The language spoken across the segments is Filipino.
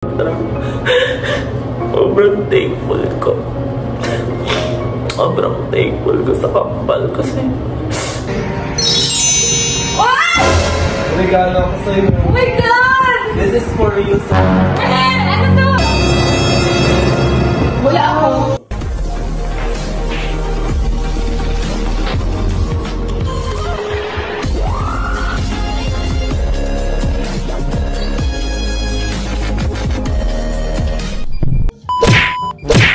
Sobrang thankful ko. Sobrang thankful ko sa kambal kasi. What? Regalo ko sa'yo. Oh my God! This is for you, sir. Ano to? Wala ako.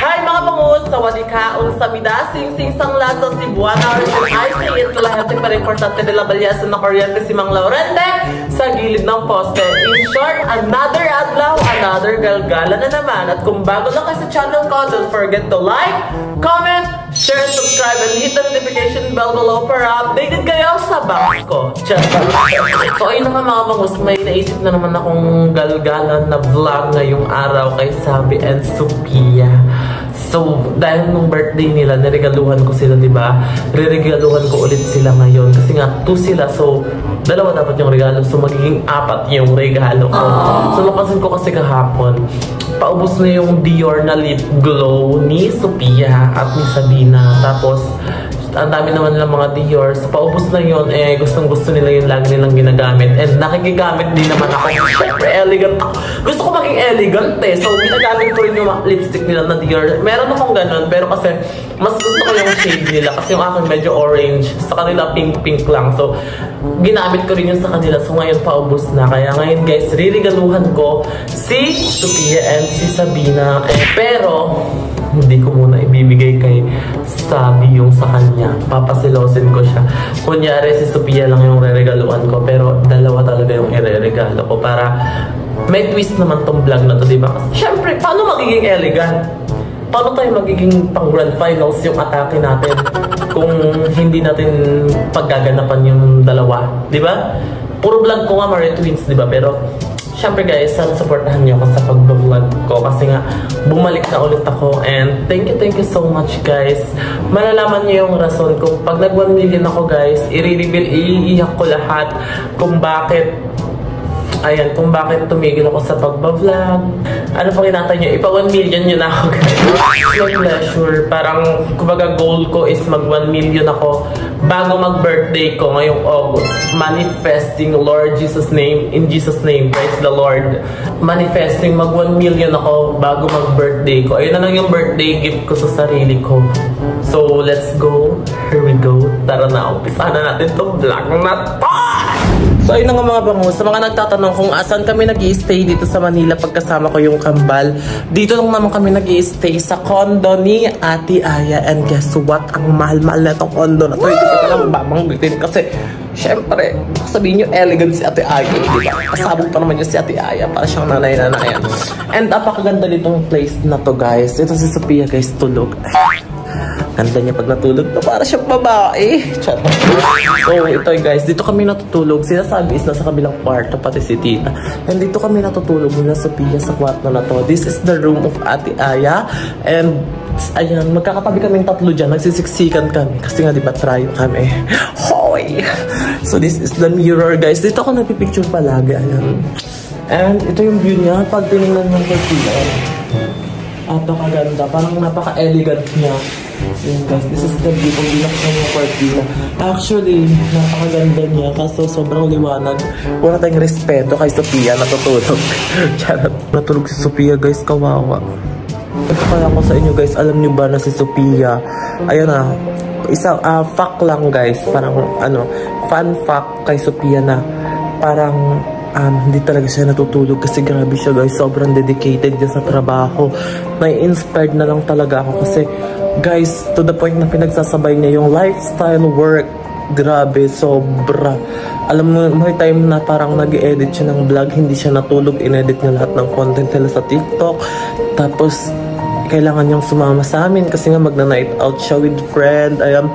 Hi mga pangus! Sawadika! Unsamida! Sing-sing sang lasa si Buwana Arjun ay sayit na lahat yung para-importante nila balyasan na kuryente si Mang Laurente sa gilid ng poste. In short, another adlaw, another galgala na naman. At kung bago lang kayo sa channel ko, don't forget to like, comment, share, subscribe, and hit the notification bell below para updated kayo sa box ko. So ayun naman mga pangus, may naisip na naman akong galgalan na vlog ngayong araw kay Sabi and Sophia. So, dahil nung birthday nila, niregaluhan ko sila, diba? Riregaluhan ko ulit sila ngayon. Kasi nga, 2 sila. So, 2 dapat yung regalo. So, magiging 4 yung regalo ko. So, napansin ko kasi kahapon, paubos na yung Dior na lip glow ni Sophia at ni Sabina. Tapos, ang dami naman nilang mga Dior. So, paubos na yun, eh, gustong-gusto nila yung lagi nilang ginagamit. And nakikigamit din naman ako. Siyempre, elegant ako. Gusto ko maging elegant eh. So, ginagamit ko rin yung lipstick nila na Dior. Meron akong ganun, pero kasi mas gusto ko yung shade nila. Kasi yung akin medyo orange. Sa kanila, pink-pink lang. So, ginamit ko rin yun sa kanila. So, ngayon paubos na. Kaya ngayon, guys, ririgaluhan ko si Sophia and si Sabina. Eh, pero, hindi ko muna ibibigay kay Sabi yung sa kanya. Papasilosin ko siya. Kunyari, si Sophia lang yung reregaluhan ko. Pero, 2 talaga yung ireregalo ko. Para may twist naman tong vlog na to, diba? Kasi, syempre, paano magiging elegant? Paano tayo magiging pang grand finals yung atake natin kung hindi natin paggaganapan yung 2? Diba? Puro vlog ko nga, Marie Twins, diba? Pero, syempre guys, sana supportahan niyo ako sa pag-vlog ko kasi nga bumalik na ulit ako and thank you so much guys. Malalaman niyo yung rason kung pag nag 1 million ako guys, i-reveal, iiyak ko lahat kung bakit kung bakit tumigil ako sa pag-vlog. Ano pang inatay nyo? Ipa 1 million yun ako guys. My pleasure. Parang kumbaga goal ko is mag 1 million ako bago mag-birthday ko ngayong August. Manifesting Lord Jesus name, in Jesus name, praise the Lord. Manifesting mag 1 million ako bago mag-birthday ko. Ayun na lang yung birthday gift ko sa sarili ko. So let's go. Here we go. Tara na, umpisa na natin itong vlog na to! So ayun na nga mga bangus, sa mga nagtatanong kung asan kami nag-i-stay dito sa Manila pagkasama ko yung kambal. Dito lang naman kami nag-i-stay sa condo ni Ate Aya. And guess what? Ang mahal-mahal na itong condo na to. Hindi ko lang babanggitin kasi syempre, sabihin nyo elegant si Ate Aya. Diba? Pasabog pa naman yun si Ate Aya. Para siyang nanay-nanayan. And napakaganda nitong place na to guys. Ito si Sophia guys, tulog. Ganda niya pag natulog na para siyang babae. Charot. So, ito guys, dito kami natutulog. Sinasabi is nasa kabilang kwarto, pati si Tita. And dito kami natutulog muna sa Sophia sa kwarto na to. This is the room of Ate Aya. And, ayan, magkakatabi kaming 3 dyan. Nagsisiksikan kami. Kasi nga, diba, try kami. Hoy! So, this is the mirror, guys. Dito ako nagpipicture palagi. Ayan. And, ito yung view niya. Pag tinignan yung kwartina. Napakaganda. Parang napaka-elegant niya. Yun guys, this is the view kung binaksan yung kwartina. Actually, napakaganda niya kaso sobrang liwanag. Wala tayong respeto kay Sophia, natutulog. Charot. Natulog si Sophia guys, kawawa. Ito kaya ko sa inyo guys, alam niyo ba na si Sophia, ayun na, isang fact lang guys, parang fun fact kay Sophia na parang hindi talaga siya natutulog kasi grabe siya guys, sobrang dedicated niya sa trabaho. Nai-inspired na lang talaga ako kasi guys, to the point na pinagsasabay niya yung lifestyle, work. Grabe, sobra. Alam mo, may time na parang nag-edit siya ng vlog, hindi siya natulog, inedit niya lahat ng content nila sa TikTok. Tapos, kailangan niyang sumama sa amin kasi nga magna-night out siya with friend. Ayan,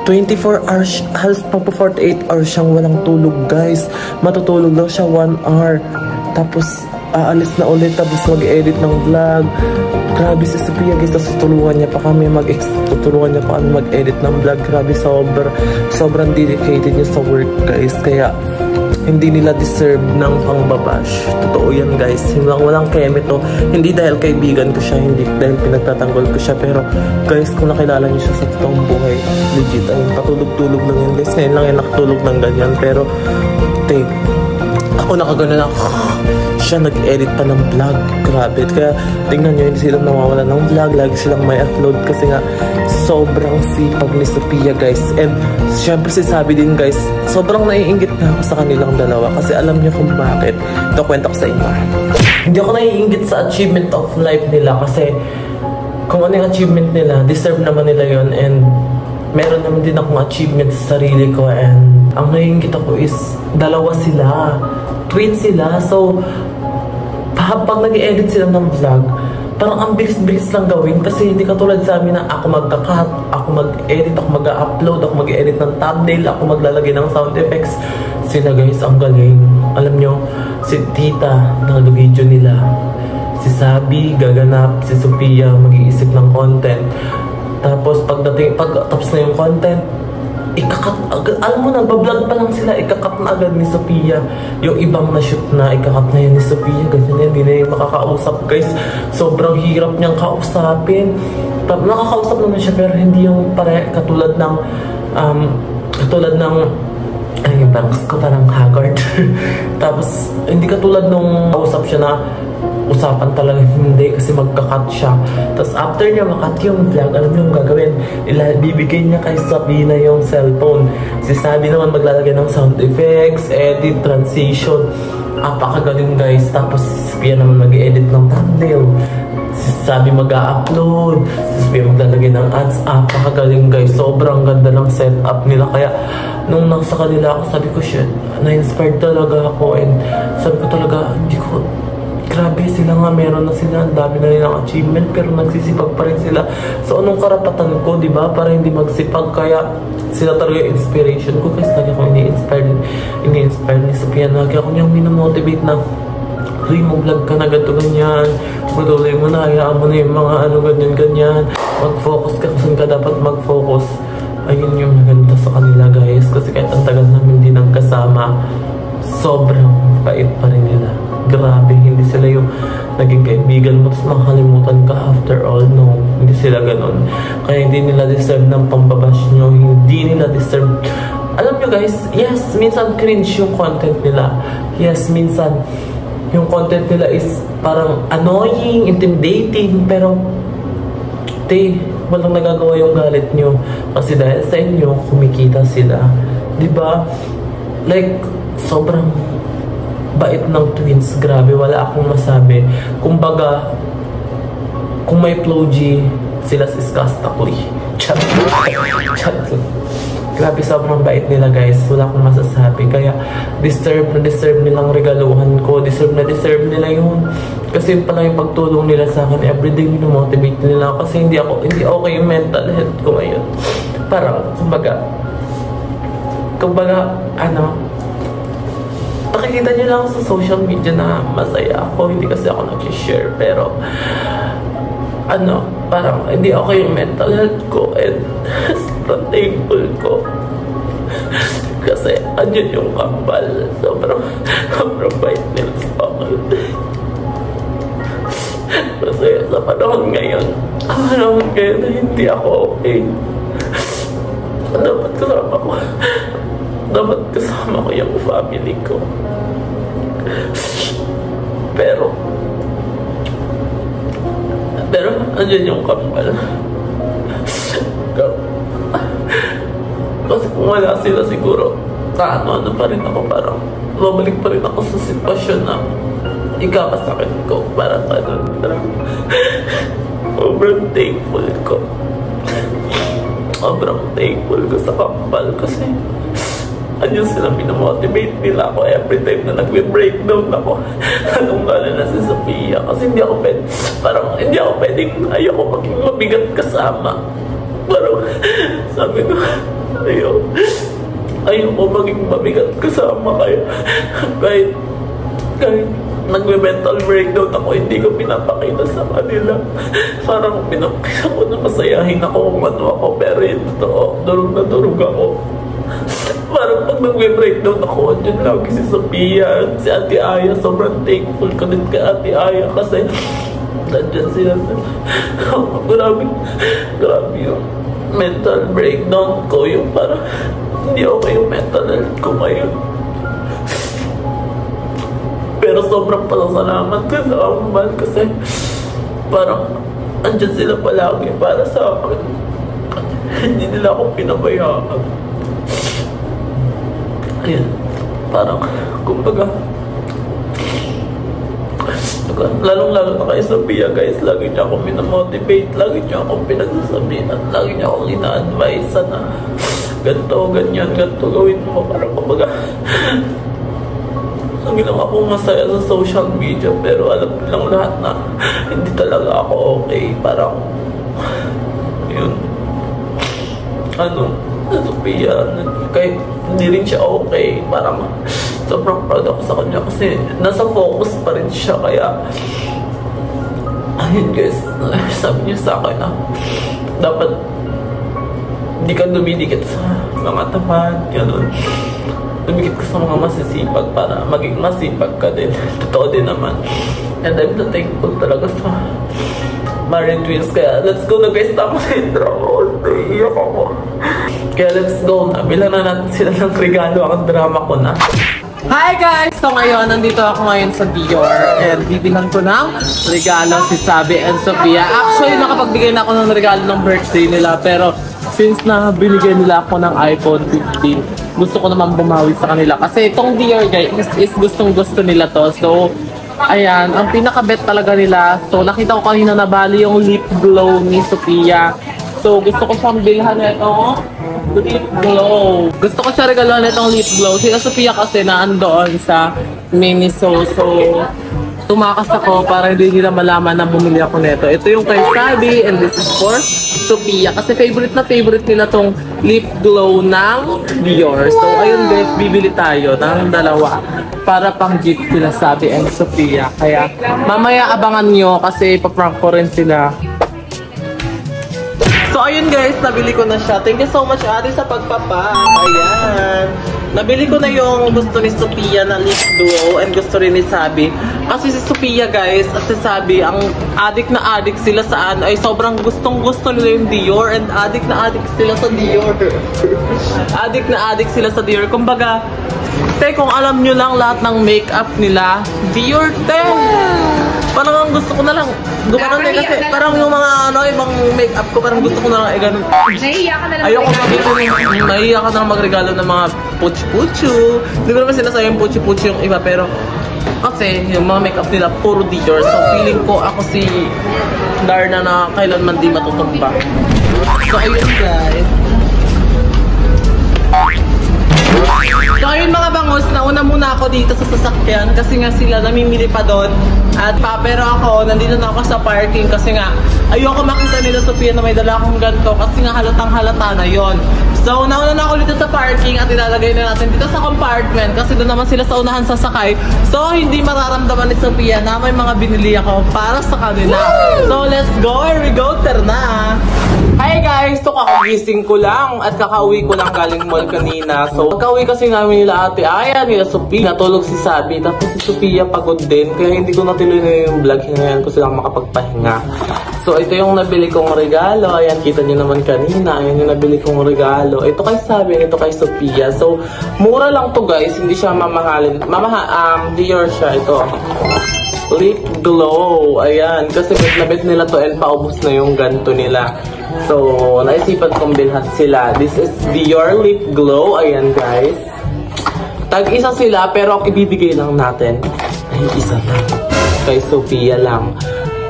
24 hours, halos pang 48 hours siyang walang tulog guys. Matutulog lang siya 1 hour. Tapos, aalis na ulit, tapos mag-edit ng vlog. Grabe si Sophia guys, tapos tutulungan niya pa kami mag-edit ng vlog. Grabe, sobrang dedicated niya sa work guys. Kaya hindi nila deserve ng pangbabash. Totoo yan guys, walang keme to. Hindi dahil kaibigan ko siya, hindi dahil pinagtatanggol ko siya, pero guys, kung nakilala niyo siya sa totoong buhay, legit, ayun, patulog-tulog lang yan guys. Ngayon lang yan nakatulog ng ganyan, pero ako nakagano na siya nag-edit pa ng vlog. Grabe. Kaya tingnan nyo, hindi silang nawawala ng vlog. Lagi silang may upload kasi nga sobrang sipag ni Sophia guys. And syempre sabi din guys, sobrang naiinggit na ako sa kanilang dalawa kasi alam niyo kung bakit. Ito kwento ko sa inyo. Hindi ako naiinggit sa achievement of life nila kasi kung ano yung achievement nila, deserve naman nila yon. And meron naman din akong achievement sa sarili ko. And ang naiinggit ako is dalawa sila. Twins sila. So pag nag-edit sila ng vlog, parang ang bilis-bilis lang gawin kasi hindi katulad sa amin na ako magka-cut, ako mag-edit, ako mag-upload, ako mag-edit ng thumbnail, ako maglalagay ng sound effects. Sila guys, ang galing. Alam nyo, si Tita, nag-video nila. Si Sabi, gaganap. Si Sophia, mag-iisip ng content. Tapos pag tapos na yung content, ikakat agad. Alam mo, nagbablog pa lang sila, ikakat na agad ni Sophia. Yung ibang na-shoot na, ikakat na yan ni Sophia. Ganyan yan, hindi na yung makakausap guys. Sobrang hirap niyang kausapin. Nakakausap naman siya, pero hindi yung katulad ng ay, yung bangs ko parang haggard. Tapos, hindi katulad nung kausap siya na usapan talaga, hindi kasi magka-cut siya. Tapos after niya makat yung vlog, alam niyo yung gagawin, bibigay niya kay Sabina yung cellphone. Si Sabi naman maglalagay ng sound effects, edit, transition. Apakagaling guys. Tapos si Sophia naman mag-edit ng thumbnail. Si Sabi mag-upload. Si Sophia maglalagay ng ads. Apakagaling guys. Sobrang ganda ng setup nila. Kaya nung nasa kanila ako, sabi ko shit, na-inspired talaga ako. And sabi ko talaga, hindi ko grabe sila nga, meron na sila, ang dami na nilang achievement, pero nagsisipag pa rin sila. So, anong karapatan ko, di ba? Para hindi magsipag, kaya sila talaga yung inspiration ko. Kasi lagi ako ini-inspire ni Sophia. Lagi ako niyang minomotivate na, huy, mag-vlog ka na gato ganyan. Patuloy mo na, hayaan mo na yung mga ano, ganyan-ganyan. Mag-focus ka kung saan ka dapat mag-focus. Ayun yung maganda sa kanila, guys. Kasi kahit ang tagal namin din ang kasama, sobrang bait pa rin nila. Grabe, hindi sila yung naging kaibigan mo tapos makalimutan ka after all. No, hindi sila ganun. Kaya hindi nila deserve ng pambabash nyo. Hindi nila deserve. Alam nyo guys, yes, minsan cringe yung content nila. Yes, minsan yung content nila is parang annoying, intimidating, pero walang nagagawa yung galit nyo. Kasi dahil sa inyo, kumikita sila. Diba? Like, sobrang bait ng twins. Grabe, wala akong masabi. Kumbaga, kung may flow G, sila si Skastakli. Chat. Grabe, sobrang bait nila guys. Wala akong masasabi. Kaya, deserve nilang regaluhan ko. Deserve nila yun. Kasi yun pala yung pagtulong nila sa akin. Everyday motivate nila. Kasi hindi okay yung mental health ko ngayon. Parang, kumbaga, nakikita niyo lang sa social media na masaya ako, hindi kasi ako nag-share, pero parang hindi okay yung mental health ko. And sobrang thankful ko kasi andyan yung kambal. Sobrang bait nila sa akin. Kasi sa panahon ngayon na hindi ako okay, dapat kasama ko yung family ko. Pero andyan yung kambal. Kasi kung wala sila siguro, ano pa rin ako, parang babalik pa rin ako sa sitwasyon na ikakasakit ko. Parang sobrang thankful ko. Sobrang thankful ko sa kambal kasi andyan sila, pinamotivate nila ako every time na nag-breakdown ako. Lalo na si Sophia. Kasi hindi ako pwedeng, ayoko maging mabigat kasama. Parang sabi ko, ayoko maging mabigat kasama kayo. Kahit nagme-mental breakdown ako, hindi ko pinapakita sa kanila. Parang pinapakita ko na masayahin ako kung ano ako, pero yun totoo, durog na durog ako. Parang pag nag-breakdown ako, andyan lagi si Sophia, si Ate Aya. Sobrang thankful ko din kay Ate Aya kasi andyan sila. Grabe yung mental breakdown ko. Yung parang hindi okay yung mental health ko ngayon. Pero sobrang pasasalamat ko sa Amal kasi parang andyan sila palagi para sa akin. Hindi nila ako pinabayaan. Ayan, parang, kumbaga, lalong-lalo na kay Sophia, guys, lagi niya ako minamotivate, lagi niya ako pinagsasabihan, lagi niya ako ina-advise na ganito, ganyan, ganito gawin mo, parang kumbaga, lagi lang ako masaya sa social media, pero alam nilang lahat na hindi talaga ako okay, parang, yun, Sophia, kahit hindi rin siya okay, parang sobrang proud ako sa kanya kasi nasa focus pa rin siya, kaya ayun guys, sabi niya sa akin na dapat hindi ka dumidikit sa mga tamad, gano'n. Dumikit ka sa mga masisipag para maging masipag ka din. Totoo din naman. And I'm thankful talaga sa Married Twins. Kaya let's go na guys, tama na yung drama. Iyak ako. Kaya let's go na. Bilang na natin sila ng regalo. Ang drama ko na. Hi guys! So ngayon, nandito ako ngayon sa Dior. And bibilang ko ng regalo si Sabi and Sophia. Actually, nakapagbigay na ako ng regalo ng birthday nila. Pero since na binigay nila ako ng iPhone 15, gusto ko naman bumawi sa kanila. Kasi itong Dior guys is gustong-gusto nila to. So, ayan, ang pinaka-bet talaga nila. So, nakita ko kanina na bali yung lip glow ni Sophia. So, gusto ko siyang bilhan na itong lip glow. Gusto ko siya regaluhan na itong lip glow. Si Sophia kasi naandoon sa Miniso. So, tumakas ako para hindi nila malaman na bumili ako nito. Ito yung kay Sabi and this is for Sophia. Kasi favorite na favorite nila tong lip glow ng Dior. So, ayun guys, bibili tayo ng dalawa para pang gift nila Sabi and Sophia. Kaya, mamaya abangan nyo kasi ipaprank ko rin sila. So, ayun guys, nabili ko na siya. Thank you so much, Ate, sa pagpapak. Ayan. Nabili ko na yung gusto ni Sophia na lip duo and gusto rin ni Sabi. Kasi si Sophia guys at si Sabi, ang addict na addict sila saan ay sobrang gustong-gusto nila yung Dior and addict na addict sila sa Dior. Addict na addict sila sa Dior. Kumbaga, kung alam nyo lang lahat ng makeup nila, Dior, parang gusto ko na lang gumanon kasi parang yung mga ibang makeup ko parang gusto ko na lang ganun. Nahiya ka na lang. Ayoko nahiya ka na lang magregalo ng mga puchu-puchu. Hindi ko naman sinasabi yung puchu-puchu yung iba, pero kasi yung mga makeup nila puro Dior. So feeling ko ako si Darna na kailanman di matutumba. So ayun guys. So ayun mga bangus, nauna muna ako dito sa sasakyan kasi nga sila namimili pa doon. At pero ako, nandito na ako sa parking kasi nga ayoko makita nila Sophia na may dala akong ganito kasi nga halatang halata na yon. So nauna na ako dito sa parking at ilalagay na natin dito sa compartment kasi doon naman sila sa unahan sasakay. So hindi mararamdaman ni Sophia na may mga binili ako para sa kanila. So let's go, here we go, terna! Hi guys! So kakagising ko lang at kakauwi ko lang galing mall kanina. So kakauwi kasi namin nila Ate Aya, nila Sophia, natulog si Sabi, tapos si Sophia pagod din. Kaya hindi ko natuloy na yung vlog, hinayan ko silang makapagpahinga. So ito yung nabili kong regalo. Ayan, kita nyo naman kanina. Ayan yung nabili kong regalo. Ito kay Sabi, ito kay Sophia. So mura lang to guys, hindi siya mamahalin. Dior siya. Ito lip glow. Ayan, kasi bet na bet nila to and paubos na yung ganto nila. So, naisipan kong bilhan sila. This is Dior Lip Glow. Ayan guys. Tag-isa sila pero ang ibibigay lang natin ay isa lang. Kay Sophia lang.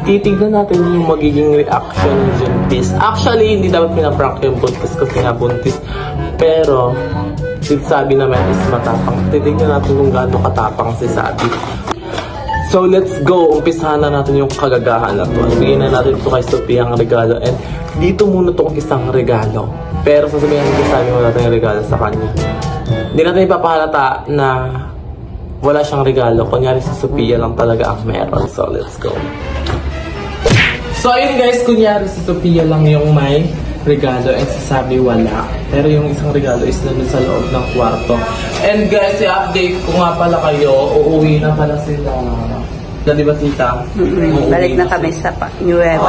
Titignan natin yung magiging reaction ni Buntis. Actually, hindi dapat pinaprank yung Buntis kasi nga Buntis. Pero, si Sabi naman is matapang. Titignan natin kung gaano katapang si Sabi. So, let's go. Umpisahan na natin yung kagagahan na to. Ibigay na natin ito kay Sophia ang regalo. And dito muna itong isang regalo. Pero sasabihin natin Sabi mo natin yung regalo sa kanya. Hindi natin ipapahalata na wala siyang regalo. Kunyari si Sophia lang talaga ang meron. So, let's go. So, ayun guys. Kunyari si Sophia lang yung may regalo and sasabi wala. Pero yung isang regalo is nandun sa loob ng kwarto. And guys, i-update ko nga pala kayo, uuwi na pala sila. Di ba tita? Balik na kami sa Nueva.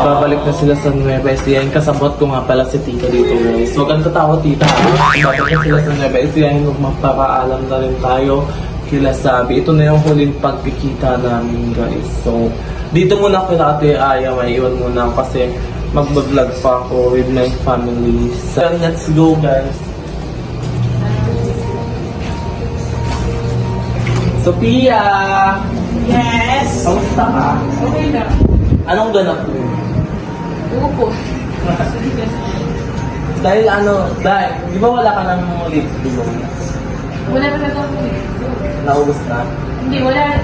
Babalik na sila sa Nueva Ecija. Kasabot ko nga pala si tita dito guys. Huwag kang tatawa tita. Babalik na sila sa Nueva Ecija. Magpapaalam na rin tayo kila Sabi. Ito na yung huling pagkikita namin guys. So, dito muna ako na Ate Aya. May iwan muna kasi mag-vlog pa ako with my family. So, let's go guys. Sophia! Yes! Kamusta ka? Okay na. Anong ganap mo? Upo. Dahil di ba wala ka ng lip glow? Wala na ako. Naubos na? Hindi, wala.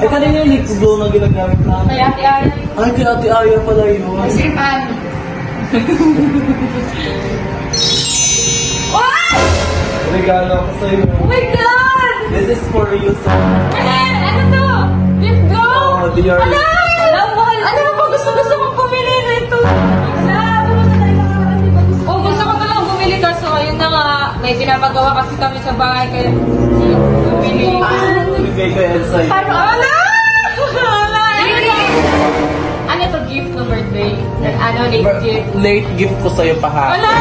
Eh, kanina yung lip glow na ginagamit na. Kaya Ate Aya. Ay, kay Ate Aya pala yun. Kasi Ann. What? Regalo ko sa'yo. Oh my God! This is for you, so. Ano to? Lip glow? Oh, dear. Ala! Mahal. Ano ba? Gusto mong pumili nito. Oh, gusto ko talagang bumili kaso ayun na nga. May pinapagawa kasi kami sa bahay kaya bumili. Bigay ko yan sa'yo. Ala! Ano to gift no birthday? Ano late gift? Late gift ko sa'yo pa ha. Ala!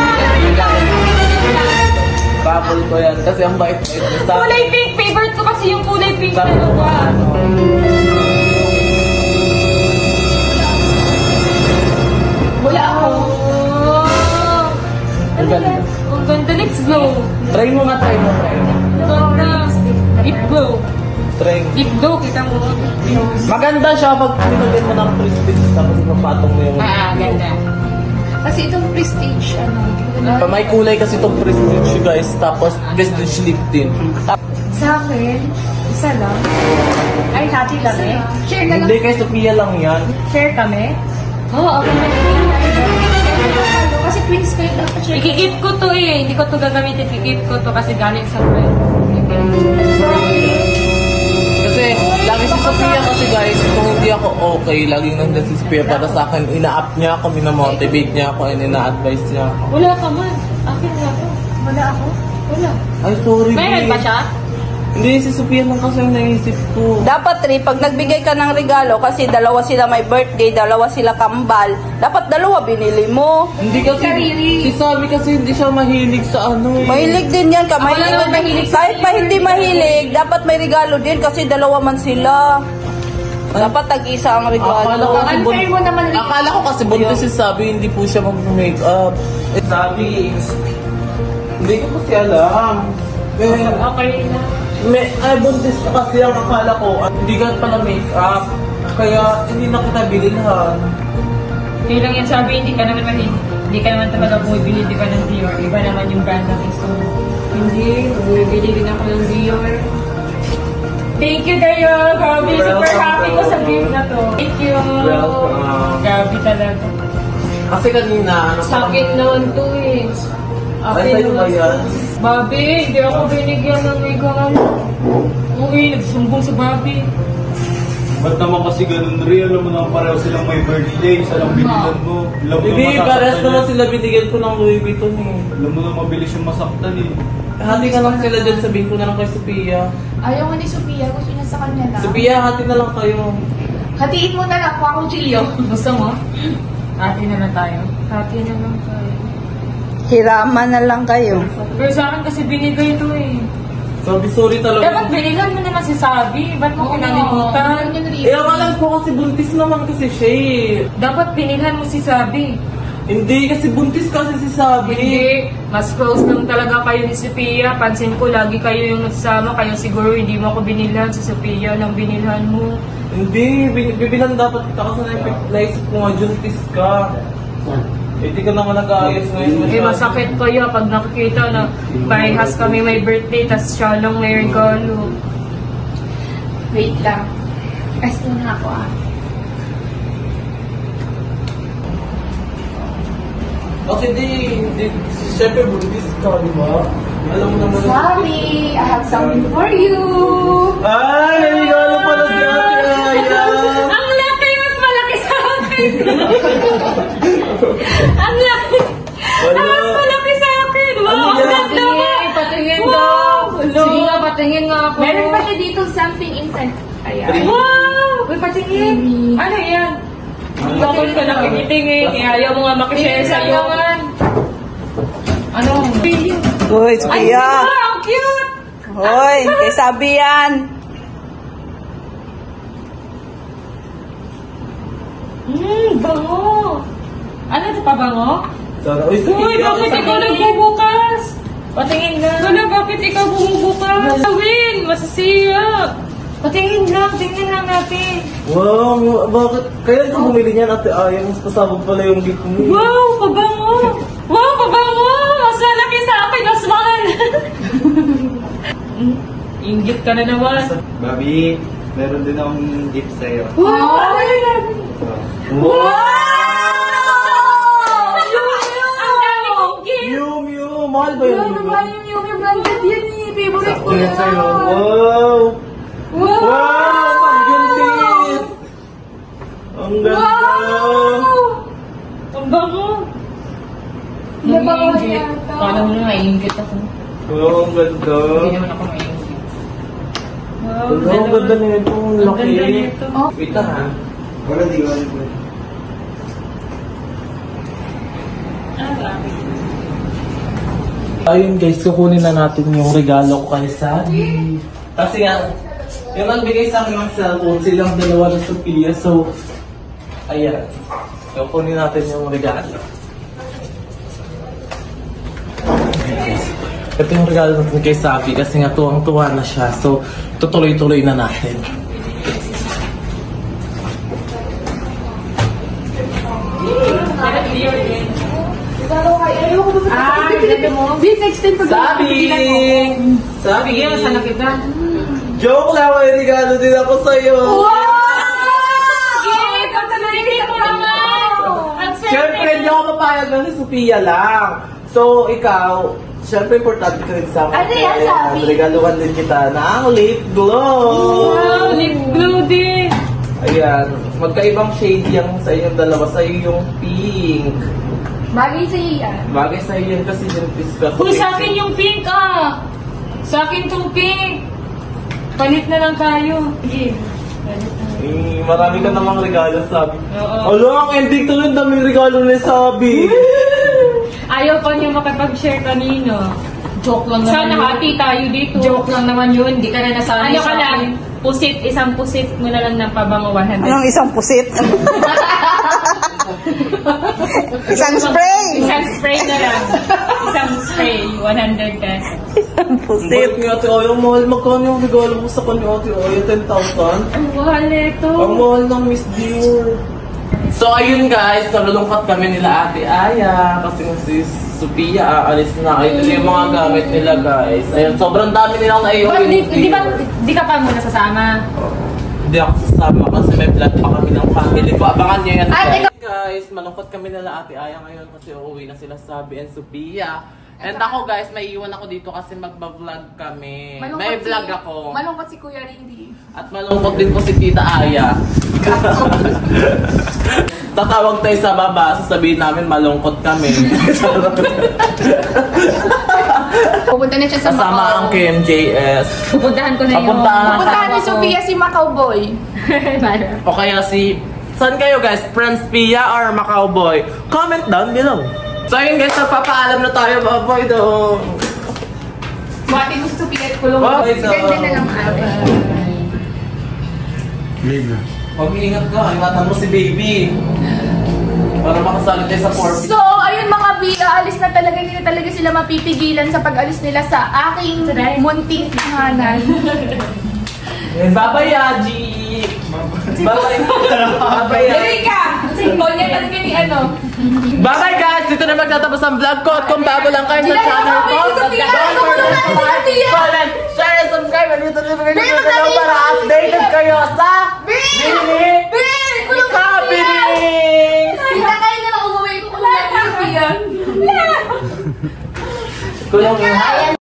Bubble ko yan kasi ang bait-bait mo sa Kulay pink! Favorite ko kasi yung kulay pink na lupa. Wala ako. Ang ganda. Ang ganda. Let's go. Try mo nga, try mo. Ang ganda. Lip glow. Try mo. Lip glow, kita mo. Maganda siya pag pinagyan mo ng prestige tapos ipapatong mo yung... Ganda. Kasi itong prestige, May kulay kasi itong prestige guys, tapos prestige lip tint. sa akin, isa lang. Ay, hati kami. Share na lang. Hindi, kay Sophia lang yan. Share kami. Oo, okay. Kasi twins kayo dapat share. Ikikip ko to eh. Hindi ko to gagamitin. Ikikip ko to kasi galing sa friend. Kasi lagi si Sophia kasi guys, kung hindi ako okay, laging nandun si Sophia para sa akin, ina-up niya ako, minamotivate niya ako, and ina-advise niya ako. Wala ka man. Akin nga to. Wala ako. Wala. Ay, sorry. Meron ba siya? Hindi, si Sophia lang kasi ang naisip ko. Dapat pag nagbigay ka ng regalo, kasi dalawa sila may birthday, dalawa sila kambal, dapat dalawa binili mo. Hindi kasi, si Sabi kasi hindi siya mahilig sa ano eh. Mahilig din yan ka. Ako lang naman mahilig sa Kahit pa hindi mahilig, dapat may regalo din kasi dalawa man sila. Dapat tag-isa ang Akala regalo. ko kasi Unfair mo naman rin. Akala ko kasi buntis si Sabi, hindi po siya mag-makeup. Eh, Sabi, hindi ko kasi alam. Okay na. Buntis ka kasi ang akala ko, hindi ka pala make-up. Kaya hindi na kita bililhan. Kaya lang yan sabi, hindi ka naman talaga bumibili, di ba, ng Dior. Iba naman yung brand natin. So, hindi, bumibili din ako ng Dior. Thank you kayo, Gabi. Super happy ko sa gift na to. Thank you. Welcome. Gabi talaga. Kasi kanina, Sa akin naman to eh. Ay, sa'yo ba yan? Bobby, hindi ako binigyan ng regalo. Uy, nagsumbong sa Bobby. Ba't naman kasi ganun rin? Alam mo naman pareho silang may birthday. Isa lang binilan mo. Alam mo Hindi, naman parehas masaktan naman yan. sila binigyan ko ng Louis Vuitton eh. Alam mo naman mabilis yung masaktan eh. Hati ka lang sila dyan, sabihin ko na lang kay Sophia. Ayaw nga ni Sophia. Gusto niya sa kanya na. Sophia, hati na lang kayo. Hatiin mo na lang kung akong chilyo. Gusto mo? Hati na lang tayo. Hati na lang tayo. Hiraman na lang kayo. Pero sa akin kasi binigay ito eh. Sorry talaga. Dapat binigyan mo naman si Sabi. Ba't mo kinalimutan? Eh, ang alam ko kasi buntis naman kasi siya eh. Dapat binilhan mo si Sabi. Hindi, kasi buntis kasi si Sabi. Hindi. Mas close lang talaga kayo ni Sophia. Pansin ko, lagi kayo yung nagsama. Kaya siguro hindi mo ako binilhan. Si Sophia lang binilhan mo. Hindi, bibilan dapat kita kasi naisip ko nga, juntis ka. Hindi ka naman nag-aayos ngayon. Eh, masakit kaya pag nakikita na parehas kami may birthday, tas siya lang may regalo. Wait lang. Rest muna ako ah. Kasi syempre buntis ka, di ba? Alam mo naman. Sorry, I have something for you. Ay, may regalo pala si Ate Aya. Ang laki! Mas malaki sa akin! Ang laki! Ayan. Wow! Uy, patingin. Ano yan? Bakit ka lang kinitingin? Ayaw mo nga makishare sa'yo. Ano? Uy, Sophia. Ang cute! Uy, kay sabi yan. Bango! Ano ito pa bango? Sana, uy, Uy, bakit ikaw nagbubukas? Patingin nga. Wala, bakit ikaw bumubukas? Gawin! Masasiya! Patingin lang, tingnan lang natin. Wow, bakit? Kaya ikaw bumili niyan, Ate Aya. Mas pasabog pala yung gift mo. Wow, pabango! Wow, pabango! Mas lalaki sa akin, mas mahal! Inggit ka na naman. Babi, meron din akong gift sa'yo. Wow! Wow! Ang dami kong gift! Mew Mew! Mahal ba yun? Yung branded yan eh. Favorite ko Sakto yan sa'yo. Wow! Wow! Pag-guntis! Ang ganda! Ang bango! Naiingit. Kala mo na naiingit ako. Wow, ang ganda! Hindi naman ako naiingit. Wow, Ang ganda nito. Ang Ang laki. ganda nito. Wait lang ha. Wala, di ko alam. Ayun guys, kukunin na natin yung regalo ko kay Sabi. Kasi nga, yung nagbigay sa akin ng cellphone, silang dalawa na Sophia. So, ayan. Kukunin natin yung regalo. Ito yung regalo natin kay Sabi kasi nga tuwang-tuwa na siya. So, tutuloy-tuloy na natin. Pinili mo? Di, next time pag Sabi! Sabi! Bigyan mo sana kita. Joke lang, may regalo din ako sa'yo. Sige, pagsabihin mo naman. Ang Siyempre, hindi ako papayag na si Sophia lang. So, ikaw, siyempre, importante ka rin sa akin. Ano yan, Kaya, Sabi? regaluhan din kita ng lip glow. Wow, lip glow din. Ayan, magkaibang shade yung sa inyong dalawa. Sa'yo yung pink. Bagay sa iyo yan. Bagay sa'yo yan kasi yung ka. Uy, sa akin yung pink ah. Sa akin tong pink. Palit na lang tayo. Sige. Marami ka namang regalo, Sabi. Oo. Alo, ang ending to yun, dami regalo ni Sabi. Ayaw pa niyo makapag-share kanino. Joke lang naman. Sana happy tayo dito. Joke lang naman yun. Hindi ka na nasanay. Ano ka lang? Pusit. Isang pusit mo na lang ng pabango 100. Anong isang pusit? Isang spray! Isang spray na lang. Isang spray. 100 pesos. Isang pusit. Bait ni Ate Aya, mahal. Magkano yung regalo mo sa kanya, Ate Aya? 10,000? Ang mahal nito. Ang mahal ng Miss Dior. So ayun guys, nalulungkot kami nila Ate Aya kasi si Sophia aalis na. Ayun yung mga gamit nila guys. Ayun, sobrang dami nilang naiwan. Di ka pa muna sasama? Hindi ako sasama kasi may vlog pa kami ng family ko. Abangan nyo yan. Ate, Guys, malungkot kami nila Ate Aya ngayon kasi uuwi na sila Sabi and Sophia. And ako guys, may iwan ako dito kasi magba-vlog kami. May vlog ako. Malungkot si Kuya Rindy. At malungkot din po si Tita Aya. Tatawag tayo sa baba, sasabihin namin malungkot kami. Pupunta na siya sa Kasama ang Macau. KMJS. Pupuntahan ko na yung... Pupuntahan ni Sophia si Macau Boy. O kaya si... Saan kayo guys? Friends Pia or Macau Boy? Comment down below. So ayun guys, nagpapaalam na tayo mga boy doon. Buhati mo si Sophia at kulong. Bye, so- Ganda na lang ate. Mag-iingat ka, ingatan mo si baby. Para makasali tayo sa 4 So, ayun mga B, aalis na talaga, hindi na talaga sila mapipigilan sa pag-alis nila sa aking munting tahanan. Bye-bye, Yaji! Bye-bye! Bye-bye, Yaji! ka! Konya lang ni ano. Bye-bye guys! Dito na magtatapos ang vlog ko. At kung bago lang kayo sa Hindi na channel ko, ako, Sophia! don't forget to like, comment, share, and subscribe. And dito na magtatapos para updated kayo sa Mini Kulong si Sophia! Happening! Hinakay na lang umuwi ko kulong si Sophia. Kulong